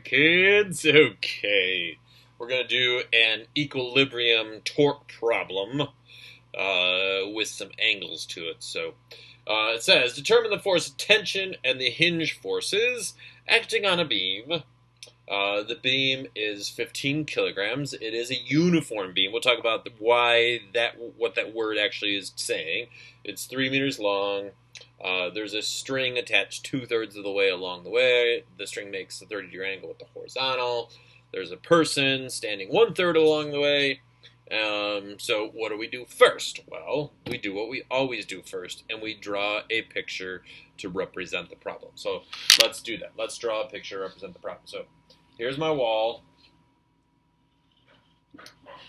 kids. Okay, we're going to do an equilibrium torque problem with some angles to it. So it says, determine the force of tension and the hinge forces acting on a beam. The beam is 15 kilograms. It is a uniform beam. We'll talk about what that word actually is saying. It's 3 meters long. There's a string attached 2/3 of the way along the way. The string makes a 30-degree angle with the horizontal. There's a person standing 1/3 along the way. So what do we do first? Well, we do what we always do first, and we draw a picture to represent the problem. So let's do that. Let's draw a picture to represent the problem. So here's my wall.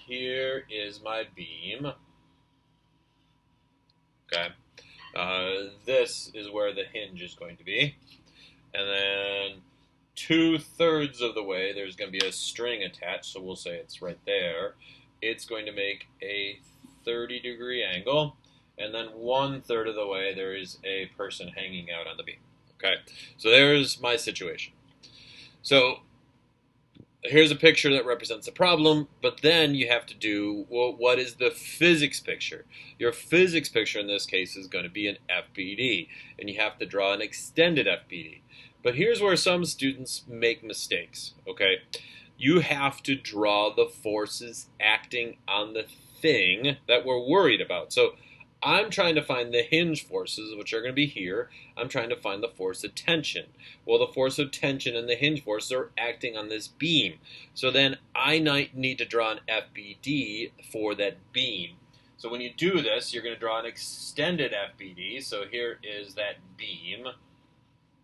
Here is my beam. Okay. This is where the hinge is going to be. And then 2/3 of the way, there's going to be a string attached, so we'll say it's right there. It's going to make a 30-degree angle. And then 1/3 of the way, there is a person hanging out on the beam. Okay, so there's my situation. So here's a picture that represents a problem, but then you have to do, well, what is the physics picture? Your physics picture in this case is going to be an FBD, and you have to draw an extended FBD. But here's where some students make mistakes, okay? You have to draw the forces acting on the thing that we're worried about. So I'm trying to find the hinge forces, which are going to be here. I'm trying to find the force of tension. Well, the force of tension and the hinge forces are acting on this beam. So then I need to draw an FBD for that beam. So when you do this, you're going to draw an extended FBD. So here is that beam.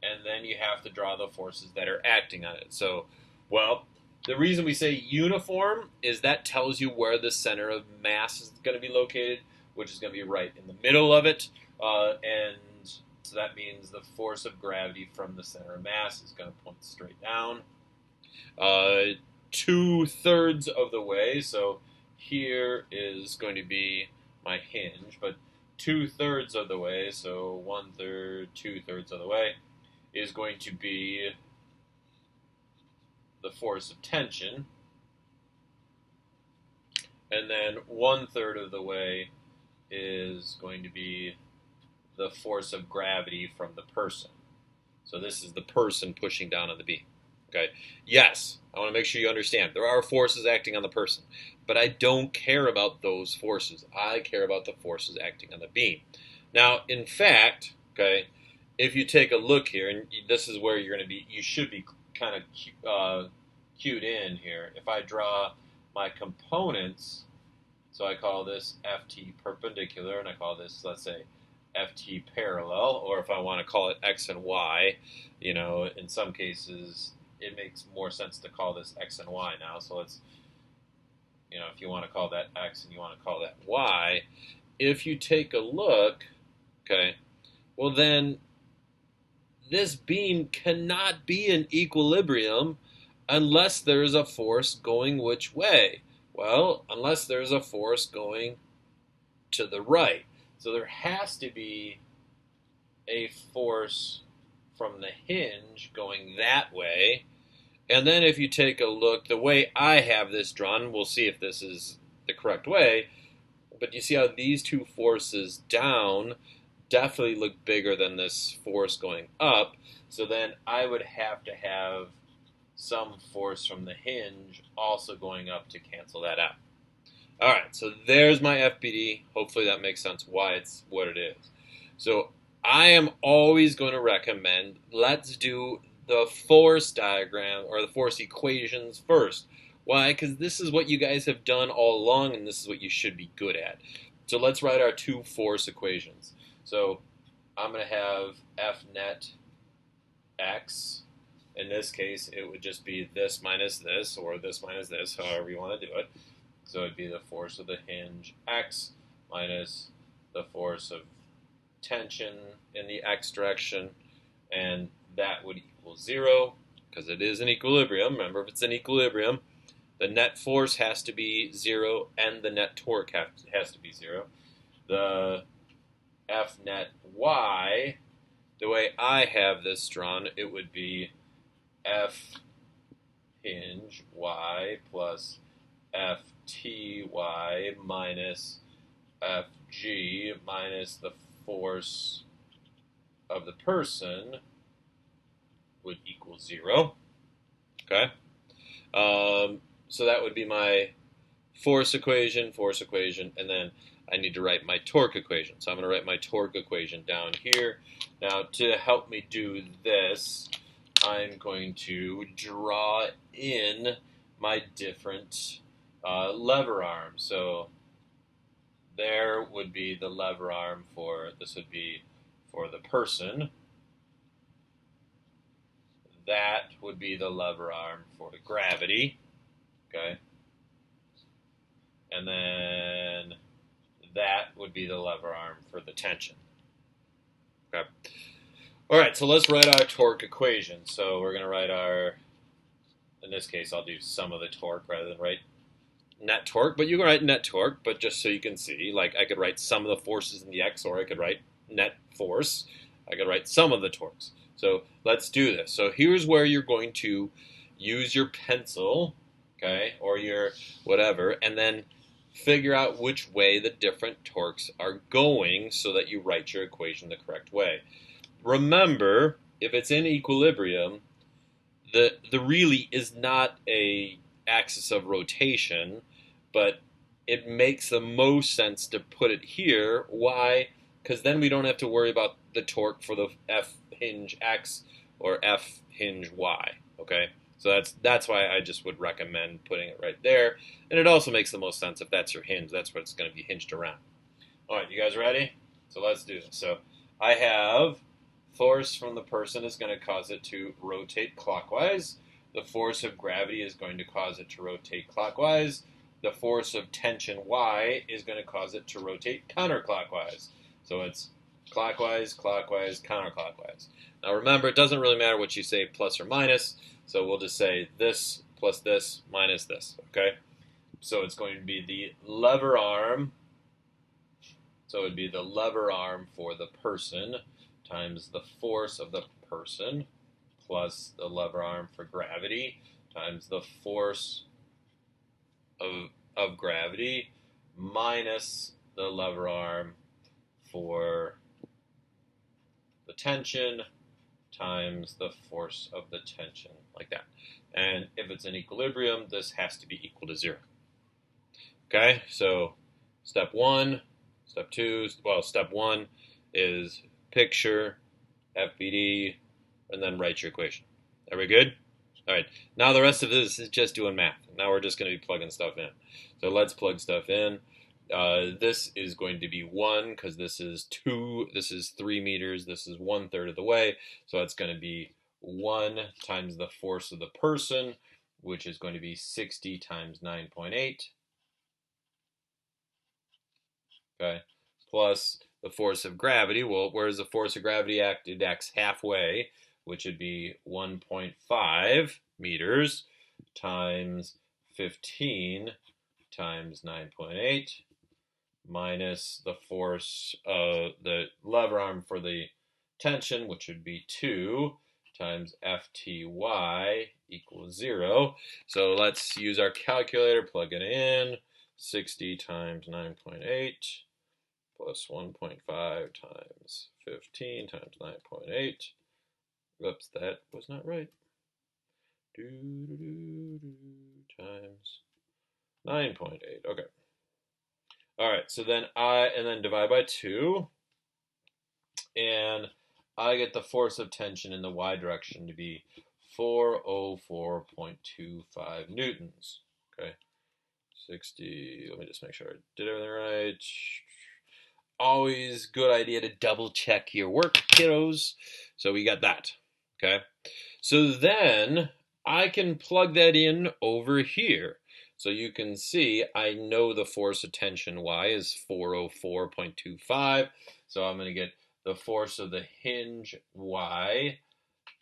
And then you have to draw the forces that are acting on it. So, well, the reason we say uniform is that tells you where the center of mass is going to be located, which is going to be right in the middle of it. And so that means the force of gravity from the center of mass is going to point straight down. 2/3 of the way, so here is going to be my hinge, but 2/3 of the way, so 1/3, 2/3 of the way, is going to be the force of tension. And then 1/3 of the way is going to be the force of gravity from the person. So this is the person pushing down on the beam. Okay. Yes, I want to make sure you understand. There are forces acting on the person, but I don't care about those forces. I care about the forces acting on the beam. Now, in fact, okay, if you take a look here, and this is where you're going to be, you should be kind of cued in here. If I draw my components, so I call this FT perpendicular, and I call this, let's say, FT parallel, or if I want to call it X and Y, in some cases, it makes more sense to call this X and Y now. So let's, if you want to call that X and you want to call that Y, if you take a look, okay, well then this beam cannot be in equilibrium unless there's a force going which way? Well, unless there's a force going to the right. So there has to be a force from the hinge going that way. And then if you take a look, the way I have this drawn, we'll see if this is the correct way, but you see how these two forces down definitely look bigger than this force going up. So then I would have to have some force from the hinge also going up to cancel that out. All right, so there's my FBD. Hopefully that makes sense why it's what it is. So I am always going to recommend, let's do the force diagram or the force equations first. Why? Because this is what you guys have done all along, and this is what you should be good at. So let's write our two force equations. So I'm going to have F net X. In this case, it would just be this minus this, or this minus this, however you want to do it. So it would be the force of the hinge X minus the force of tension in the X direction, and that would equal 0, because it is in equilibrium. Remember, if it's in equilibrium, the net force has to be 0, and the net torque has to be 0. The F net Y, the way I have this drawn, it would be F hinge y plus Fty minus Fg minus the force of the person would equal 0. Okay? So that would be my force equation, and then I need to write my torque equation. So I'm going to write my torque equation down here. Now, to help me do this, I'm going to draw in my different lever arms. So there would be the lever arm for, this would be for the person. That would be the lever arm for the gravity. Okay. And then that would be the lever arm for the tension. Okay. All right, so let's write our torque equation. So we're going to write our, in this case, I'll do sum of the torque rather than write net torque, but you can write net torque, but just so you can see, like I could write sum of the forces in the x, or I could write net force. I could write sum of the torques. So let's do this. So here's where you're going to use your pencil, okay, or your whatever, and then figure out which way the different torques are going so that you write your equation the correct way. Remember, if it's in equilibrium, the really is not a axis of rotation, but it makes the most sense to put it here. Why? Because then we don't have to worry about the torque for the F hinge X or F hinge Y. Okay, so that's why I just would recommend putting it right there, and it also makes the most sense if that's your hinge. That's what it's going to be hinged around. All right, you guys ready? So let's do this. So I have force from the person is going to cause it to rotate clockwise. The force of gravity is going to cause it to rotate clockwise. The force of tension Y is going to cause it to rotate counterclockwise. So it's clockwise, clockwise, counterclockwise. Now remember, it doesn't really matter what you say plus or minus, so we'll just say this plus this minus this, okay? So it's going to be the lever arm. So it would be the lever arm for the person times the force of the person plus the lever arm for gravity times the force of gravity minus the lever arm for the tension times the force of the tension, like that. And if it's in equilibrium, this has to be equal to 0. Okay, so step 1, step 2, well, step 1 is picture FBD, and then write your equation. Are we good? All right. Now the rest of this is just doing math. Now we're just going to be plugging stuff in. So let's plug stuff in. This is going to be 1 because this is 2. This is 3 meters. This is 1/3 of the way. So it's going to be 1 times the force of the person, which is going to be 60 times 9.8. Okay. Plus the force of gravity. Well, where's the force of gravity act? It acts halfway, which would be 1.5 meters times 15 times 9.8 minus the force of the lever arm for the tension, which would be 2 times Fty equals 0. So let's use our calculator, plug it in. 60 times 9.8 plus 1.5 times 15 times 9.8. Oops, that was not right. Times 9.8. Okay. All right, so then then divide by 2. And I get the force of tension in the y direction to be 404.25 newtons. Okay. 60, let me just make sure I did everything right. Always good idea to double check your work, kiddos. So we got that, okay? So then I can plug that in over here. So you can see I know the force of tension Y is 404.25. So I'm going to get the force of the hinge Y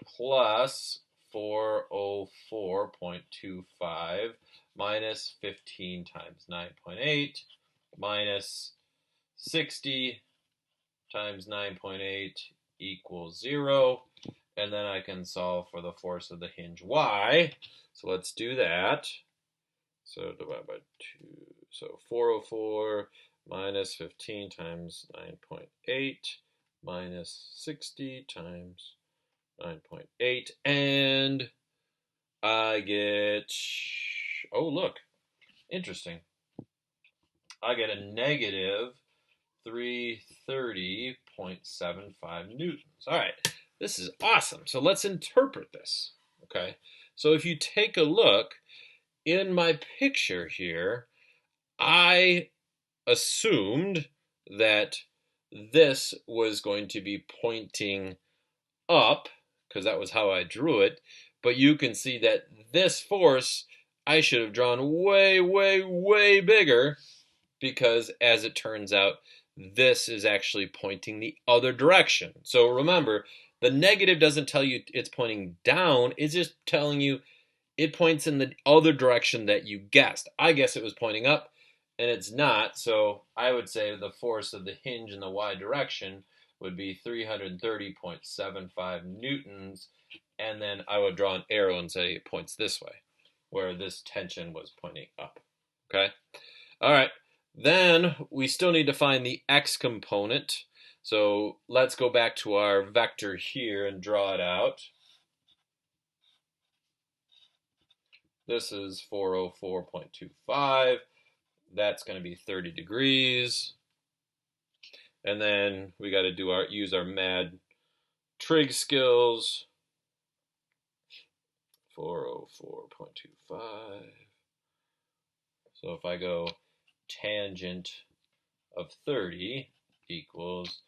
plus 404.25 minus 15 times 9.8 minus 60 times 9.8 equals 0. And then I can solve for the force of the hinge y. So let's do that. So divide by 2. So 404 minus 15 times 9.8 minus 60 times 9.8. And I get, oh, look, interesting. I get a negative 330.75 newtons. All right, this is awesome. So let's interpret this, okay? So if you take a look in my picture here, I assumed that this was going to be pointing up, because that was how I drew it, but you can see that this force I should have drawn way, way, way bigger, because as it turns out, this is actually pointing the other direction. So remember, the negative doesn't tell you it's pointing down, it's just telling you it points in the other direction that you guessed. I guess it was pointing up, and it's not, so I would say the force of the hinge in the y direction would be 330.75 newtons, and then I would draw an arrow and say it points this way, where this tension was pointing up. Okay? All right. Then we still need to find the x component. So let's go back to our vector here and draw it out. This is 404.25. That's going to be 30 degrees. And then we got to use our mad trig skills. 404.25. So if I go tangent of 30 equals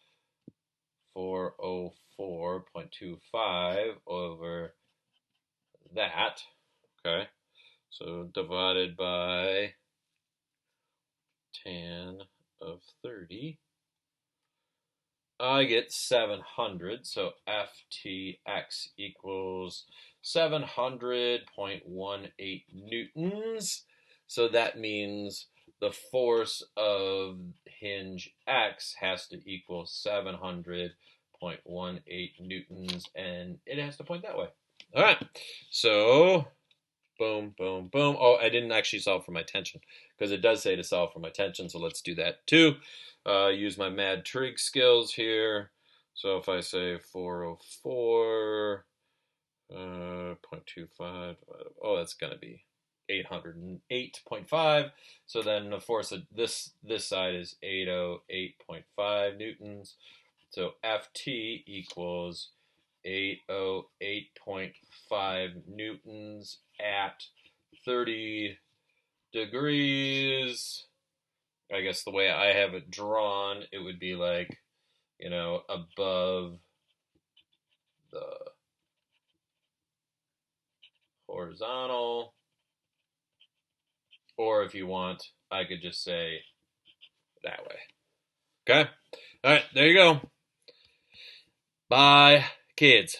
404.25 over that, okay? So divided by tan of 30, I get 700, so FTX equals 700.18 newtons. So that means the force of hinge X has to equal 700.18 newtons, and it has to point that way. All right, so boom, boom, boom. Oh, I didn't actually solve for my tension, because it does say to solve for my tension, so let's do that too. Use my mad trig skills here. So if I say 404.25, oh, that's going to be 808.5. So then the force of this side is 808.5 newtons. So Ft equals 808.5 newtons at 30 degrees. I guess the way I have it drawn, it would be like, you know, above the horizontal. Or if you want, I could just say that way. Okay? All right, there you go. Bye, kids.